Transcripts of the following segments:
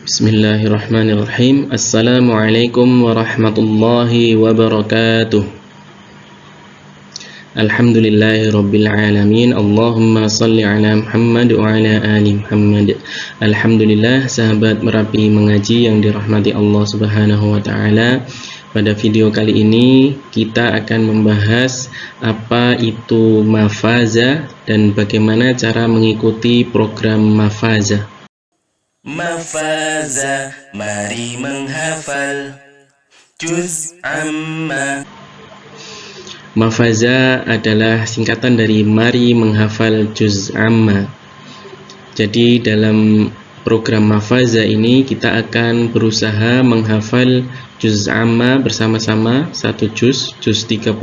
Bismillahirrahmanirrahim. Assalamualaikum warahmatullahi wabarakatuh. Alhamdulillahirabbil alamin. Allahumma shalli ala Muhammad wa ala ali Muhammad. Alhamdulillah, sahabat Merapi Mengaji yang dirahmati Allah Subhanahu wa taala. Pada video kali ini kita akan membahas apa itu mafaza dan bagaimana cara mengikuti program mafaza. Mafaza, mari menghafal juz amma. Mafaza adalah singkatan dari mari menghafal juz amma. Jadi dalam program mafaza ini kita akan berusaha menghafal juz amma bersama-sama, satu juz 30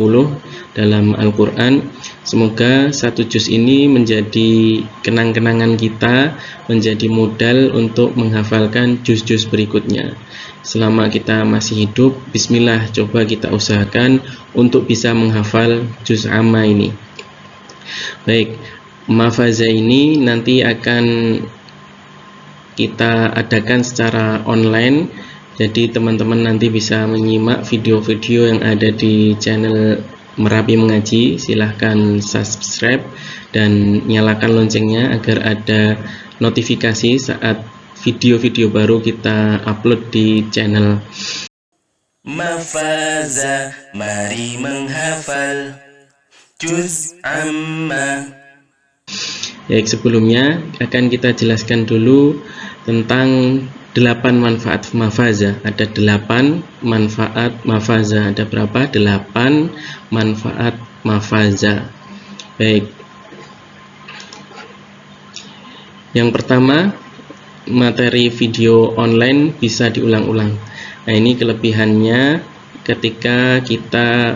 dalam Al-Quran. Semoga satu juz ini menjadi kenang-kenangan kita, menjadi modal untuk menghafalkan juz-juz berikutnya. Selama kita masih hidup, bismillah, coba kita usahakan untuk bisa menghafal juz amma ini. Baik, mafaza ini nanti akan kita adakan secara online. Jadi teman-teman nanti bisa menyimak video-video yang ada di channel Merapi Mengaji. Silahkan subscribe dan nyalakan loncengnya agar ada notifikasi saat video-video baru kita upload di channel. Mafaza, mari menghafal juz amma. Baik, sebelumnya akan kita jelaskan dulu tentang 8 manfaat mafaza. Ada 8 manfaat mafaza. Ada berapa? 8 manfaat mafaza. Baik. Yang pertama, materi video online bisa diulang-ulang. Nah, ini kelebihannya ketika kita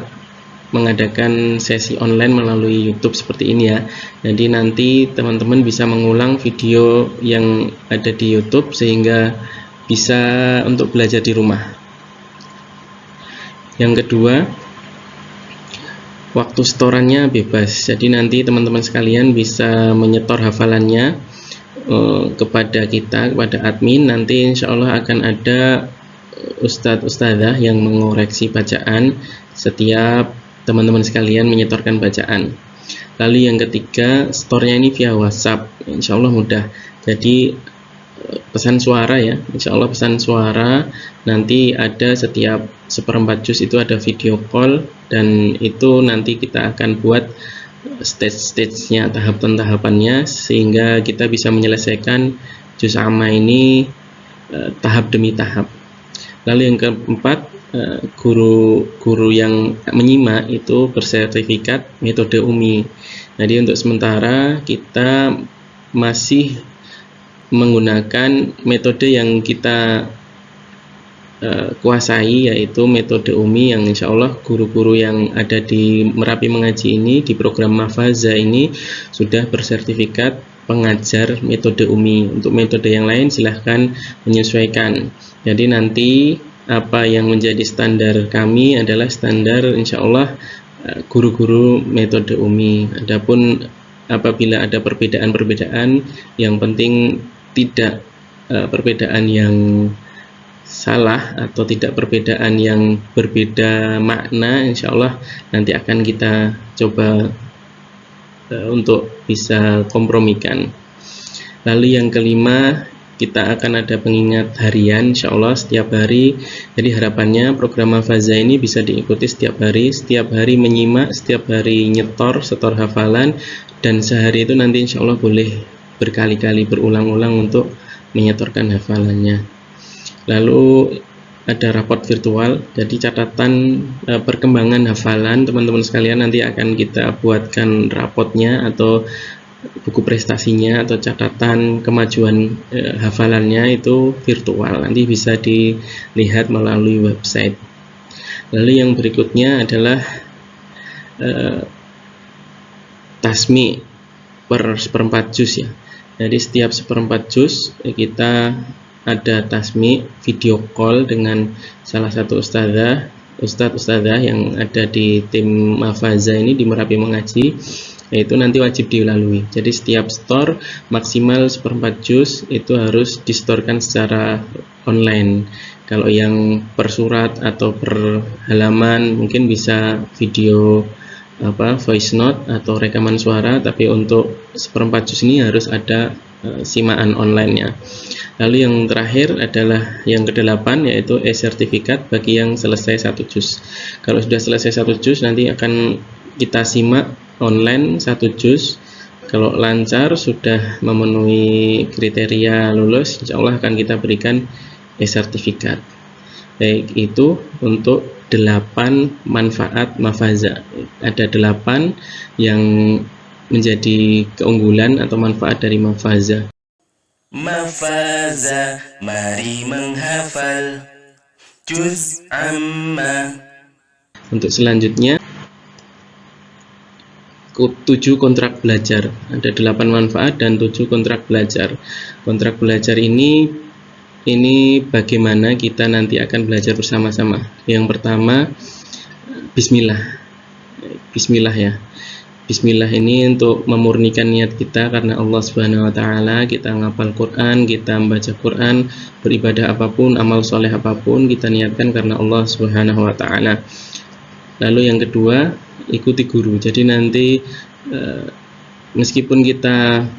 mengadakan sesi online melalui YouTube seperti ini ya. Jadi nanti teman-teman bisa mengulang video yang ada di YouTube sehingga bisa untuk belajar di rumah. Yang kedua, waktu setorannya bebas. Jadi nanti teman-teman sekalian bisa menyetor hafalannya kepada kita, kepada admin. Nanti insya Allah akan ada ustadz-ustadzah yang mengoreksi bacaan setiap teman-teman sekalian menyetorkan bacaan. Lalu yang ketiga, store-nya ini via WhatsApp, insya Allah mudah. Jadi pesan suara ya, insya Allah pesan suara. Nanti ada setiap seperempat juz itu ada video call, dan itu nanti kita akan buat stage-stage-nya, tahapan-tahapannya, sehingga kita bisa menyelesaikan juz amma ini tahap demi tahap. Lalu yang keempat, guru yang menyimak itu bersertifikat metode UMI. Jadi untuk sementara kita masih menggunakan metode yang kita kuasai, yaitu metode UMI, yang insya Allah guru-guru yang ada di Merapi Mengaji ini, di program mafaza ini, sudah bersertifikat pengajar metode UMI. Untuk metode yang lain silahkan menyesuaikan. Jadi nanti apa yang menjadi standar kami adalah standar insya Allah guru-guru metode UMI. Adapun apabila ada perbedaan-perbedaan, yang penting tidak perbedaan yang salah atau tidak perbedaan yang berbeda makna, insya Allah nanti akan kita coba untuk bisa kompromikan. Lalu yang kelima, kita akan ada pengingat harian insya Allah setiap hari. Jadi harapannya program mafaza ini bisa diikuti setiap hari menyimak, setiap hari setor hafalan, dan sehari itu nanti insya Allah boleh berkali-kali berulang-ulang untuk menyetorkan hafalannya. Lalu ada raport virtual, jadi catatan perkembangan hafalan teman-teman sekalian nanti akan kita buatkan rapotnya atau buku prestasinya atau catatan kemajuan hafalannya itu virtual, nanti bisa dilihat melalui website. Lalu yang berikutnya adalah tasmi per seperempat juz ya. Jadi setiap seperempat juz kita ada tasmi video call dengan salah satu ustadzah yang ada di tim mafaza ini di Merapi Mengaji. yaitu nanti wajib dilalui. Jadi setiap store maksimal 1/4 juz itu harus distorkan secara online. Kalau yang per surat atau per halaman mungkin bisa video voice note atau rekaman suara, tapi untuk 1/4 juz ini harus ada simaan online-nya. Lalu yang terakhir adalah yang ke-8, yaitu e-sertifikat bagi yang selesai 1 juz. Kalau sudah selesai 1 juz, nanti akan kita simak online 1 juz. Kalau lancar, sudah memenuhi kriteria lulus, insya Allah akan kita berikan e-sertifikat. Baik, itu untuk 8 manfaat mafaza. Ada 8 yang menjadi keunggulan atau manfaat dari mafaza. Mafaza, mari menghafal juz amma. Untuk selanjutnya 7 kontrak belajar. Ada 8 manfaat dan 7 kontrak belajar. Kontrak belajar ini bagaimana kita nanti akan belajar bersama-sama. Yang pertama, bismillah. Bismillah ya. Bismillah ini untuk memurnikan niat kita karena Allah Subhanahu wa taala. Kita ngapal Quran, kita membaca Quran, beribadah apapun, amal soleh apapun, kita niatkan karena Allah Subhanahu wa taala. Lalu yang kedua, ikuti guru. Jadi nanti meskipun kita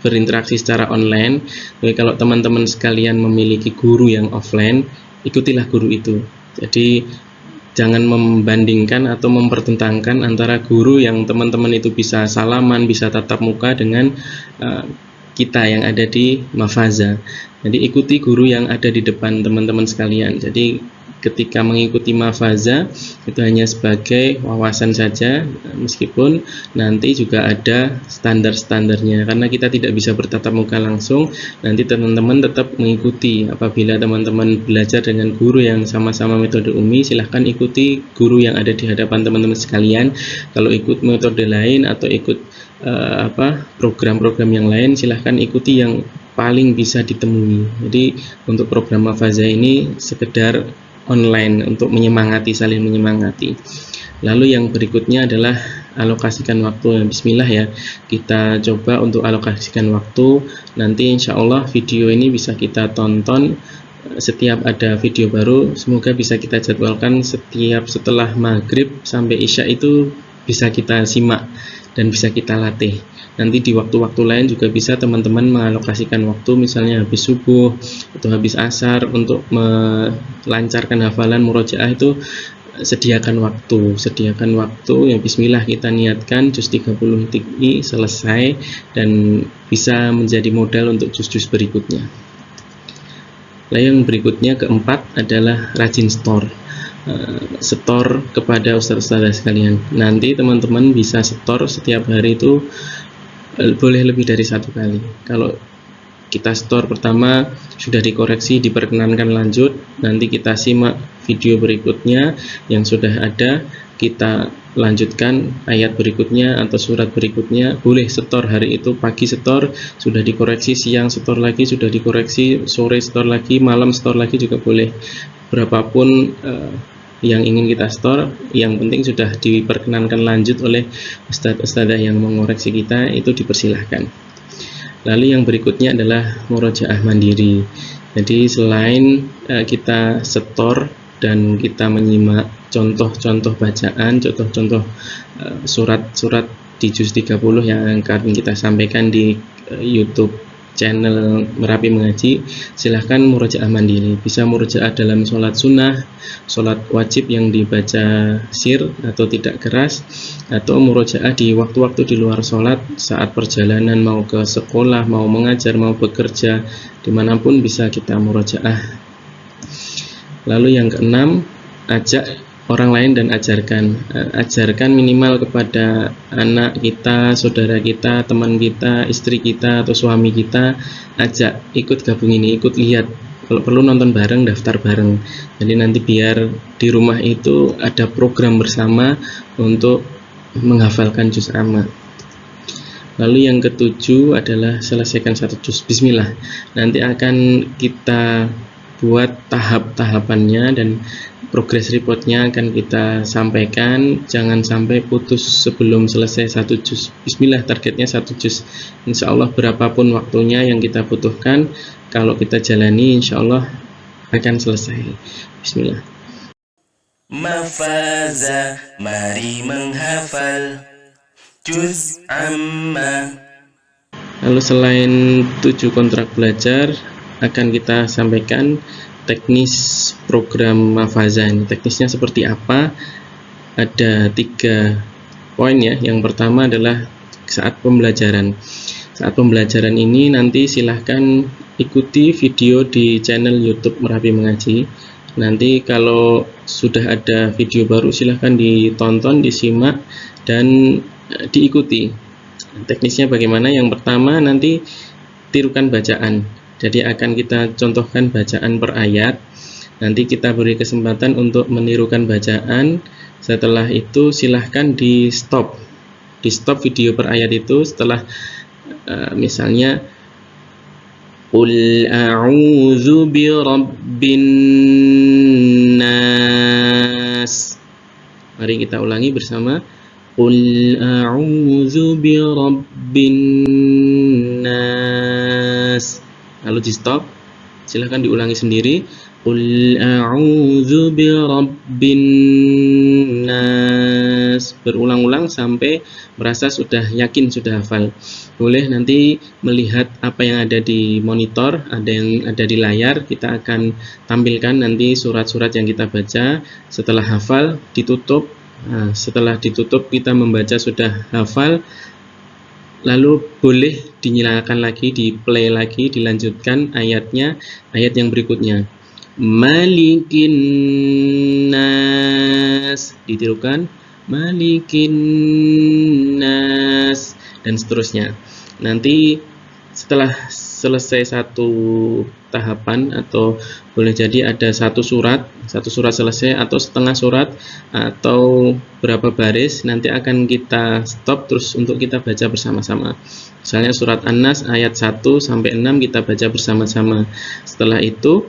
berinteraksi secara online, tapi kalau teman-teman sekalian memiliki guru yang offline, ikutilah guru itu. Jadi jangan membandingkan atau mempertentangkan antara guru yang teman-teman itu bisa salaman, bisa tatap muka dengan kita yang ada di mafaza. Jadi ikuti guru yang ada di depan teman-teman sekalian. Jadi ketika mengikuti mafaza itu hanya sebagai wawasan saja, meskipun nanti juga ada standar-standarnya, karena kita tidak bisa bertatap muka langsung. Nanti teman-teman tetap mengikuti. Apabila teman-teman belajar dengan guru yang sama-sama metode Umi, silahkan ikuti guru yang ada di hadapan teman-teman sekalian. Kalau ikut metode lain atau ikut program-program yang lain, silahkan ikuti yang paling bisa ditemui. Jadi untuk program mafaza ini sekedar online untuk menyemangati, saling menyemangati. Lalu yang berikutnya adalah alokasikan waktu. Bismillah ya, kita coba untuk alokasikan waktu. Nanti insya Allah video ini bisa kita tonton setiap ada video baru. Semoga bisa kita jadwalkan setiap setelah maghrib sampai isya, itu bisa kita simak dan bisa kita latih. Nanti di waktu-waktu lain juga bisa teman-teman mengalokasikan waktu, misalnya habis subuh atau habis asar, untuk melancarkan hafalan murojaah itu sediakan waktu ya. Bismillah, kita niatkan juz 30 ini selesai dan bisa menjadi modal untuk juz-juz berikutnya. Lalu yang berikutnya keempat adalah rajin store kepada ustadz-ustadzah sekalian. Nanti teman-teman bisa store setiap hari itu boleh lebih dari 1 kali. Kalau kita store pertama sudah dikoreksi, diperkenankan lanjut, nanti kita simak video berikutnya yang sudah ada, kita lanjutkan ayat berikutnya atau surat berikutnya. Boleh store hari itu, pagi store sudah dikoreksi, siang store lagi sudah dikoreksi, sore store lagi, malam store lagi juga boleh. Berapapun yang ingin kita store, yang penting sudah diperkenankan lanjut oleh ustadz-ustadzah yang mengoreksi kita, itu dipersilahkan. Lalu yang berikutnya adalah murojaah mandiri. Jadi selain kita store dan kita menyimak contoh-contoh bacaan, contoh-contoh surat-surat di juz 30 yang akan kita sampaikan di YouTube channel Merapi Mengaji, silahkan murojaah mandiri. Bisa murojaah dalam sholat sunnah, sholat wajib yang dibaca sir atau tidak keras, atau murojaah di waktu-waktu di luar sholat, saat perjalanan mau ke sekolah, mau mengajar, mau bekerja, dimanapun bisa kita murojaah. Lalu yang keenam, ajak orang lain dan ajarkan minimal kepada anak kita, saudara kita, teman kita, istri kita atau suami kita. Ajak ikut gabung ini, ikut lihat, kalau perlu nonton bareng, daftar bareng. Jadi nanti biar di rumah itu ada program bersama untuk menghafalkan juz amma. Lalu yang ketujuh adalah selesaikan 1 juz. Bismillah, nanti akan kita buat tahap-tahapannya dan progress reportnya akan kita sampaikan. Jangan sampai putus sebelum selesai 1 juz. Bismillah, targetnya 1 juz. Insya Allah berapapun waktunya yang kita butuhkan, kalau kita jalani insya Allah akan selesai. Bismillah. Mafaza, mari menghafal juz amma. Lalu selain 7 kontrak belajar, akan kita sampaikan teknis program Mafaza ini. Teknisnya seperti apa? Ada 3 poin ya. Yang pertama adalah saat pembelajaran. Saat pembelajaran ini nanti silahkan ikuti video di channel YouTube Merapi Mengaji. Nanti kalau sudah ada video baru silahkan ditonton, disimak, dan diikuti. Teknisnya bagaimana? Yang pertama nanti tirukan bacaan. Jadi akan kita contohkan bacaan per ayat. Nanti kita beri kesempatan untuk menirukan bacaan. Setelah itu silahkan di stop. Di stop video per ayat itu setelah misalnya Qul a'udzu birabbin nas. Mari kita ulangi bersama. Qul a'udzu birabbin nas. Lalu di stop. Silahkan diulangi sendiri. Qul a'udzu birabbin nas. Berulang-ulang sampai merasa sudah yakin, sudah hafal. Boleh nanti melihat apa yang ada di monitor, ada yang ada di layar. Kita akan tampilkan nanti surat-surat yang kita baca. Setelah hafal, ditutup. Nah, setelah ditutup kita membaca sudah hafal, lalu boleh dinyalakan lagi, di play lagi, dilanjutkan ayatnya, ayat yang berikutnya. Malikin nas, ditirukan Malikin nas, dan seterusnya. Nanti setelah selesai satu tahapan, atau boleh jadi ada satu surat selesai, atau setengah surat, atau berapa baris, nanti akan kita stop terus untuk kita baca bersama-sama. Misalnya surat An-Nas ayat 1 sampai 6 kita baca bersama-sama. Setelah itu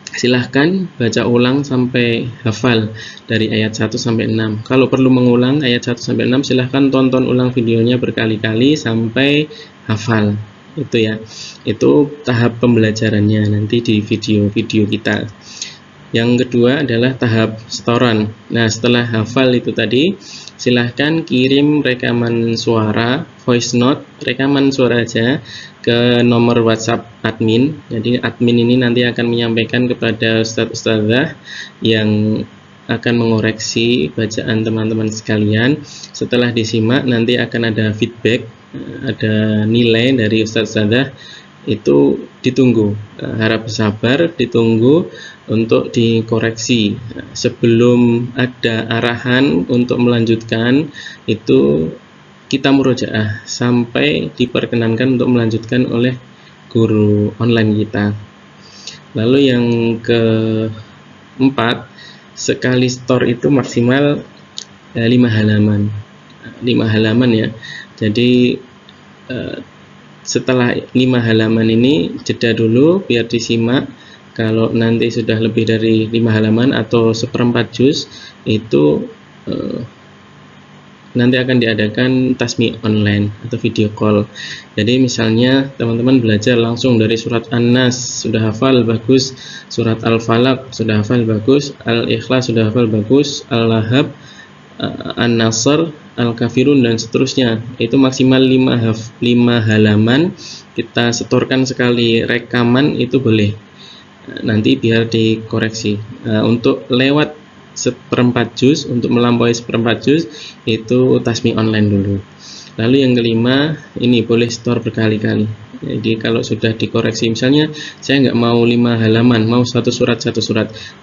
silahkan baca ulang sampai hafal dari ayat 1 sampai 6. Kalau perlu mengulang ayat 1 sampai 6, silahkan tonton ulang videonya berkali-kali sampai hafal. Itu ya. Itu tahap pembelajarannya nanti di video-video kita. Yang kedua adalah tahap setoran. Nah, setelah hafal itu tadi, silahkan kirim rekaman suara, voice note, rekaman suara aja ke nomor WhatsApp admin. Jadi admin ini nanti akan menyampaikan kepada ustadz-ustadzah yang akan mengoreksi bacaan teman-teman sekalian. Setelah disimak nanti akan ada feedback, ada nilai dari ustadz-ustadzah. Itu ditunggu, harap sabar, ditunggu untuk dikoreksi. Sebelum ada arahan untuk melanjutkan, itu kita murojaah sampai diperkenankan untuk melanjutkan oleh guru online kita. Lalu yang keempat, sekali store itu maksimal 5 halaman. 5 halaman ya. Jadi setelah 5 halaman ini jeda dulu biar disimak. Kalau nanti sudah lebih dari 5 halaman atau 1/4 juz, itu nanti akan diadakan tasmi online atau video call. Jadi misalnya teman-teman belajar langsung dari surat An-Nas sudah hafal, bagus. Surat Al-Falaq sudah hafal, bagus. Al-Ikhlas sudah hafal, bagus. Al-Lahab, An-Nasr, Al-Kafirun, dan seterusnya. Itu maksimal 5 halaman. Kita setorkan sekali rekaman itu boleh. Nanti biar dikoreksi. Untuk lewat 1/4 juz, untuk melampaui 1/4 juz, itu tasmi online dulu. Lalu yang kelima, ini boleh store berkali-kali. Jadi kalau sudah dikoreksi, misalnya saya nggak mau 5 halaman, mau satu surat,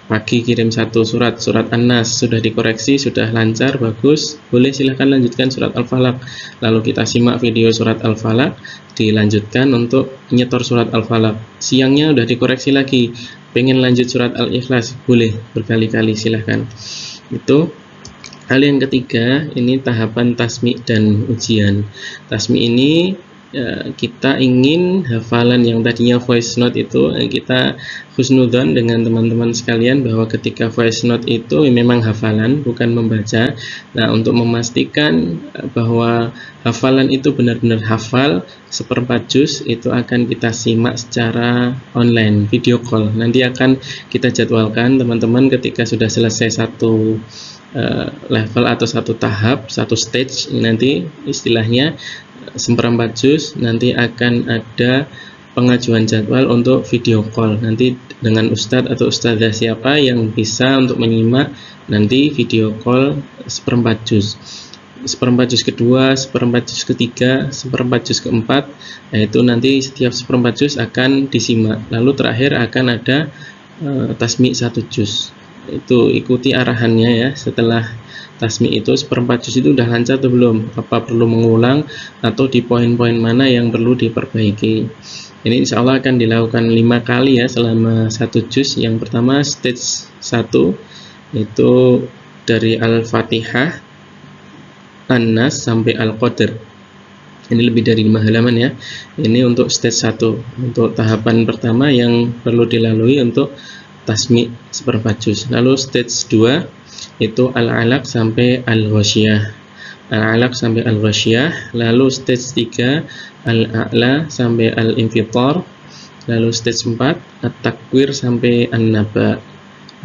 pagi kirim satu surat, surat An-Nas sudah dikoreksi, sudah lancar, bagus, boleh silahkan lanjutkan surat Al-Falaq. Lalu kita simak video surat Al-Falaq, dilanjutkan untuk nyetor surat Al-Falaq. Siangnya udah dikoreksi lagi, pengen lanjut surat Al-Ikhlas, boleh berkali-kali, silahkan. Itu hal yang ketiga. Ini tahapan tasmi dan ujian. Tasmi ini kita ingin hafalan yang tadinya voice note itu, kita husnudzon dengan teman-teman sekalian bahwa ketika voice note itu memang hafalan, bukan membaca. Nah, untuk memastikan bahwa hafalan itu benar-benar hafal seperempat juz, itu akan kita simak secara online, video call. Nanti akan kita jadwalkan teman-teman ketika sudah selesai satu level atau satu tahap, satu stage, nanti istilahnya seperempat juz, nanti akan ada pengajuan jadwal untuk video call nanti dengan ustadz atau ustadzah siapa yang bisa untuk menyimak nanti video call seperempat juz kedua, seperempat juz ketiga, seperempat juz keempat, yaitu nanti setiap seperempat juz akan disimak. Lalu terakhir akan ada tasmi' 1 juz. Itu ikuti arahannya ya. Setelah tasmi' itu seperempat juz itu udah lancar atau belum, apa perlu mengulang atau di poin-poin mana yang perlu diperbaiki. Ini insya Allah akan dilakukan 5 kali ya selama 1 juz. Yang pertama stage 1 itu dari Al-Fatihah, An-Nas sampai Al-Qadr. Ini lebih dari 5 halaman ya. Ini untuk stage 1, untuk tahapan pertama yang perlu dilalui untuk tasmi' seperempat juz. Lalu stage 2 itu Al-Alaq sampai Al-Ghasyiyah. Al-Alaq sampai Al-Ghasyiyah. Lalu stage 3 Al-A'la sampai Al-Infitar. Lalu stage 4 At-Takwir sampai An-Naba.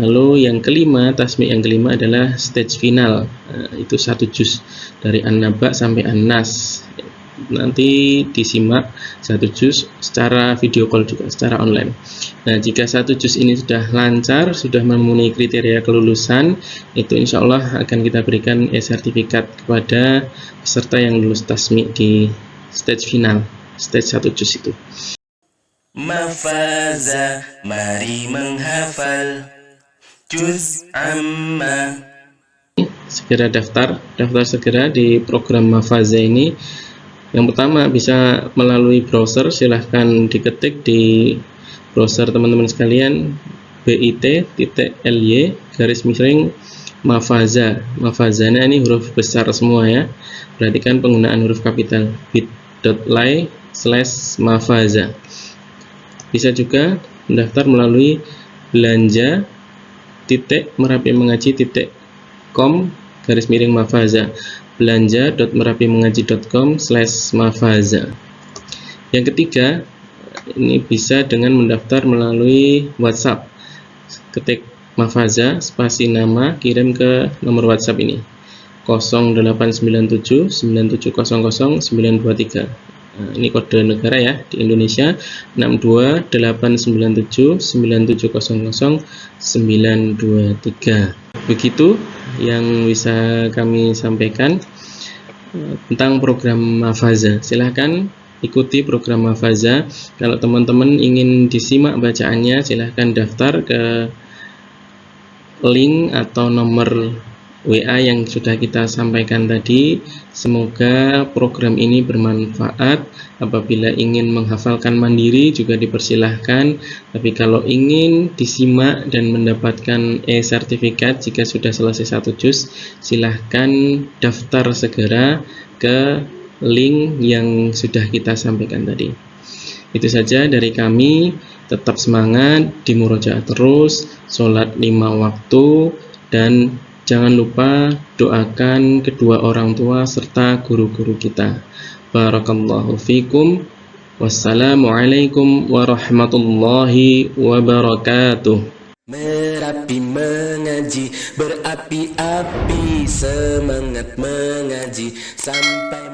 Lalu yang kelima, tasmi' yang kelima adalah stage final. Itu 1 juz dari An-Naba sampai An-Nas. Nanti disimak 1 juz secara video call juga, secara online. Nah, jika 1 juz ini sudah lancar, sudah memenuhi kriteria kelulusan, itu insya Allah akan kita berikan sertifikat kepada peserta yang lulus tasmi' di stage final, stage 1 juz itu. Mafaza, mari menghafal juz amma. Segera daftar segera di program Mafaza ini. Yang pertama bisa melalui browser, silahkan diketik di browser teman-teman sekalian bit.ly /Mafaza. Mafazanya ini huruf besar semua ya, perhatikan penggunaan huruf kapital, bit.ly/Mafaza. Bisa juga mendaftar melalui belanja.merapimengaji.com /Mafaza, belanja.merapimengaji.com/mafaza. Yang ketiga, ini bisa dengan mendaftar melalui WhatsApp. Ketik Mafaza spasi nama, kirim ke nomor WhatsApp ini 0897 9700 923. Ini kode negara ya, di Indonesia 62897 9700 923. Begitu yang bisa kami sampaikan tentang program Mafaza. Silahkan ikuti program Mafaza. Kalau teman-teman ingin disimak bacaannya, silahkan daftar ke link atau nomor WA yang sudah kita sampaikan tadi. Semoga program ini bermanfaat. Apabila ingin menghafalkan mandiri juga dipersilahkan, tapi kalau ingin disimak dan mendapatkan e-sertifikat jika sudah selesai 1 juz, silahkan daftar segera ke link yang sudah kita sampaikan tadi. Itu saja dari kami. Tetap semangat, di murojaah terus, sholat 5 waktu, dan jangan lupa doakan kedua orang tua serta guru-guru kita. Barakallahu fikum. Wassalamualaikum warahmatullahi wabarakatuh. Merapi mengaji, berapi-api, semangat mengaji sampai